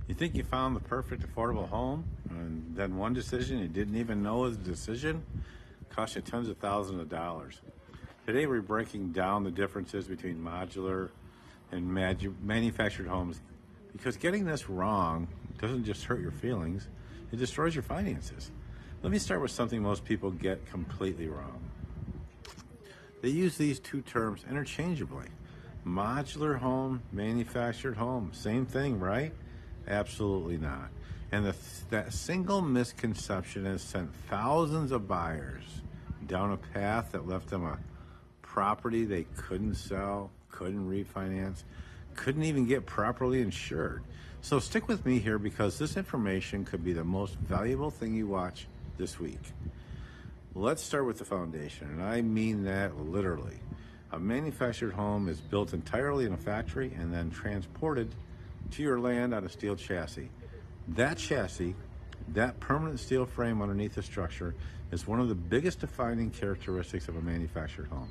You think you found the perfect affordable home, and then one decision you didn't even know was a decision cost you tens of thousands of dollars. Today we're breaking down the differences between modular and manufactured homes, because getting this wrong doesn't just hurt your feelings, it destroys your finances. Let me start with something most people get completely wrong. They use these two terms interchangeably. Modular home, manufactured home, same thing, right? Absolutely not. And that single misconception has sent thousands of buyers down a path that left them a property they couldn't sell, couldn't refinance, couldn't even get properly insured. So stick with me here, because this information could be the most valuable thing you watch this week. Let's start with the foundation, and I mean that literally. A manufactured home is built entirely in a factory and then transported to your land on a steel chassis. That chassis, that permanent steel frame underneath the structure, is one of the biggest defining characteristics of a manufactured home.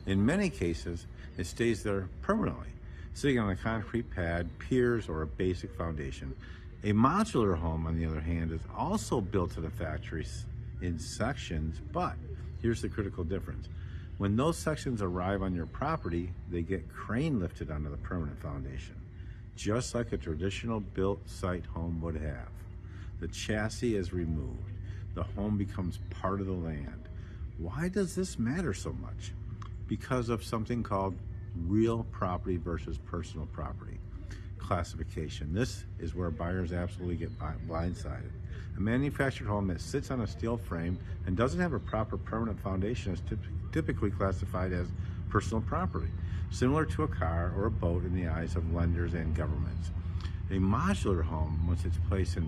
In many cases, it stays there permanently, sitting on a concrete pad, piers, or a basic foundation. A modular home, on the other hand, is also built to the factories in sections, but here's the critical difference. When those sections arrive on your property, they get crane lifted onto the permanent foundation, just like a traditional built site home would have. The chassis is removed. The home becomes part of the land. Why does this matter so much? Because of something called real property versus personal property classification. This is where buyers absolutely get blindsided. A manufactured home that sits on a steel frame and doesn't have a proper permanent foundation is typically classified as personal property, similar to a car or a boat in the eyes of lenders and governments. A modular home, once it's placed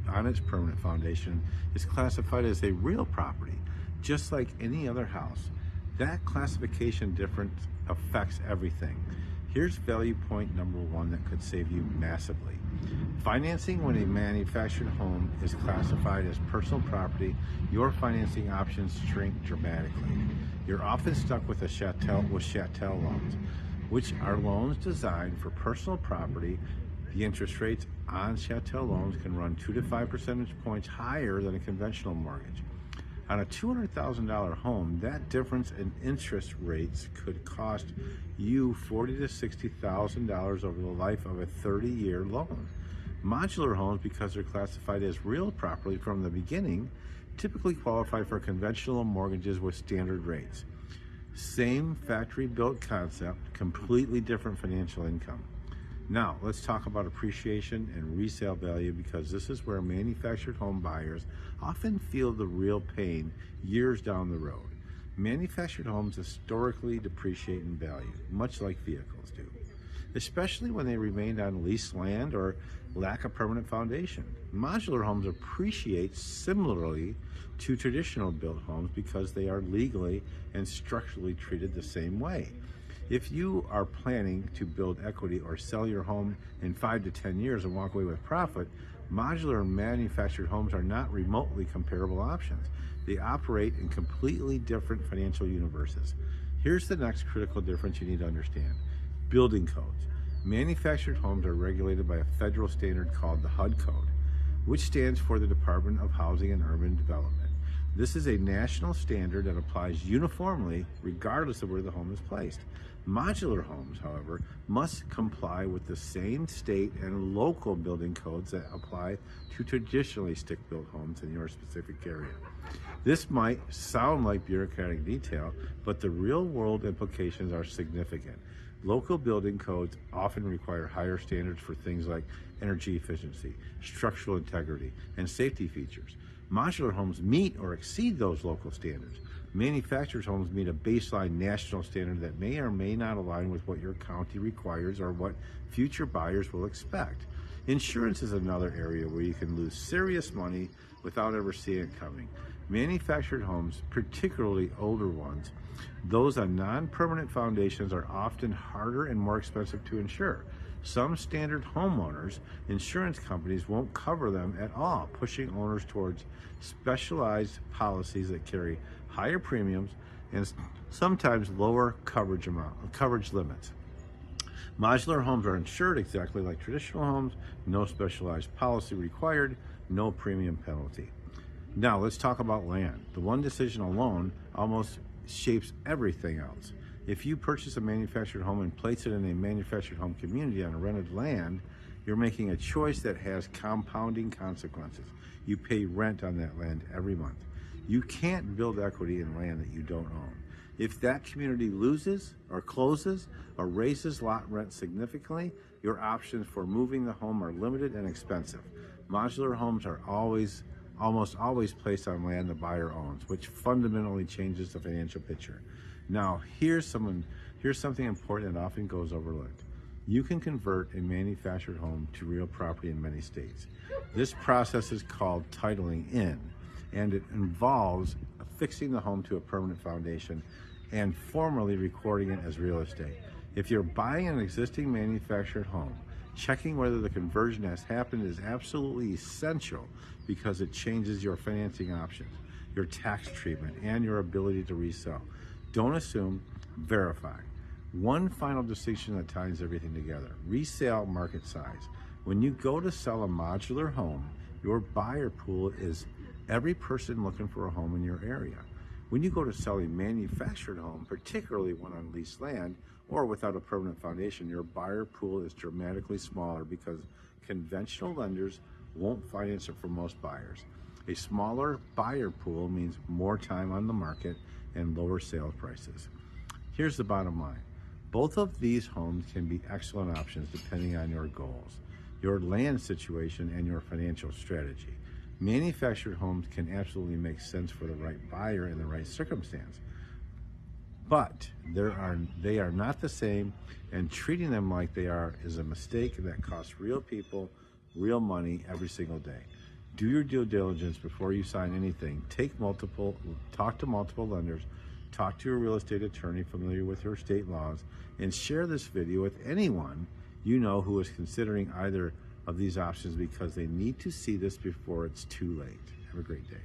on its permanent foundation, is classified as a real property, just like any other house. That classification difference affects everything. Here's value point number one that could save you massively. Financing when a manufactured home is classified as personal property, your financing options shrink dramatically. You're often stuck with chattel loans, which are loans designed for personal property. The interest rates on chattel loans can run 2 to 5 percentage points higher than a conventional mortgage. On a $200,000 home, that difference in interest rates could cost you $40,000 to $60,000 over the life of a 30-year loan. Modular homes, because they're classified as real property from the beginning, typically qualify for conventional mortgages with standard rates. Same factory-built concept, completely different financial income. Now, let's talk about appreciation and resale value, because this is where manufactured home buyers often feel the real pain years down the road. Manufactured homes historically depreciate in value, much like vehicles do, especially when they remain on leased land or lack a permanent foundation. Modular homes appreciate similarly to traditional built homes because they are legally and structurally treated the same way. If you are planning to build equity or sell your home in 5 to 10 years and walk away with profit, modular and manufactured homes are not remotely comparable options. They operate in completely different financial universes. Here's the next critical difference you need to understand. Building codes. Manufactured homes are regulated by a federal standard called the HUD code, which stands for the Department of Housing and Urban Development. This is a national standard that applies uniformly regardless of where the home is placed. Modular homes, however, must comply with the same state and local building codes that apply to traditionally stick-built homes in your specific area. This might sound like bureaucratic detail, but the real-world implications are significant. Local building codes often require higher standards for things like energy efficiency, structural integrity, and safety features. Modular homes meet or exceed those local standards. Manufactured homes meet a baseline national standard that may or may not align with what your county requires or what future buyers will expect. Insurance is another area where you can lose serious money without ever seeing it coming. Manufactured homes, particularly older ones, those on non-permanent foundations, are often harder and more expensive to insure. Some standard homeowners, insurance companies won't cover them at all, pushing owners towards specialized policies that carry higher premiums and sometimes lower coverage limits. Modular homes are insured exactly like traditional homes, no specialized policy required, no premium penalty. Now let's talk about land. The one decision alone almost shapes everything else. If you purchase a manufactured home and place it in a manufactured home community on a rented land, you're making a choice that has compounding consequences. You pay rent on that land every month. You can't build equity in land that you don't own. If that community loses or closes or raises lot rent significantly, your options for moving the home are limited and expensive. Modular homes are almost always placed on land the buyer owns, which fundamentally changes the financial picture. Now, here's something important that often goes overlooked. You can convert a manufactured home to real property in many states. This process is called titling in, and it involves affixing the home to a permanent foundation and formally recording it as real estate. If you're buying an existing manufactured home, checking whether the conversion has happened is absolutely essential because it changes your financing options, your tax treatment, and your ability to resell. Don't assume, verify. One final distinction that ties everything together: resale market size. When you go to sell a modular home, your buyer pool is every person looking for a home in your area. When you go to sell a manufactured home, particularly one on leased land or without a permanent foundation, your buyer pool is dramatically smaller because conventional lenders won't finance it for most buyers. A smaller buyer pool means more time on the market and lower sales prices. Here's the bottom line. Both of these homes can be excellent options depending on your goals, your land situation, and your financial strategy. Manufactured homes can absolutely make sense for the right buyer in the right circumstance, but they are not the same, and treating them like they are is a mistake that costs real people real money every single day. Do your due diligence before you sign anything. Talk to multiple lenders, talk to your real estate attorney familiar with your state laws, and share this video with anyone you know who is considering either of these options because they need to see this before it's too late. Have a great day.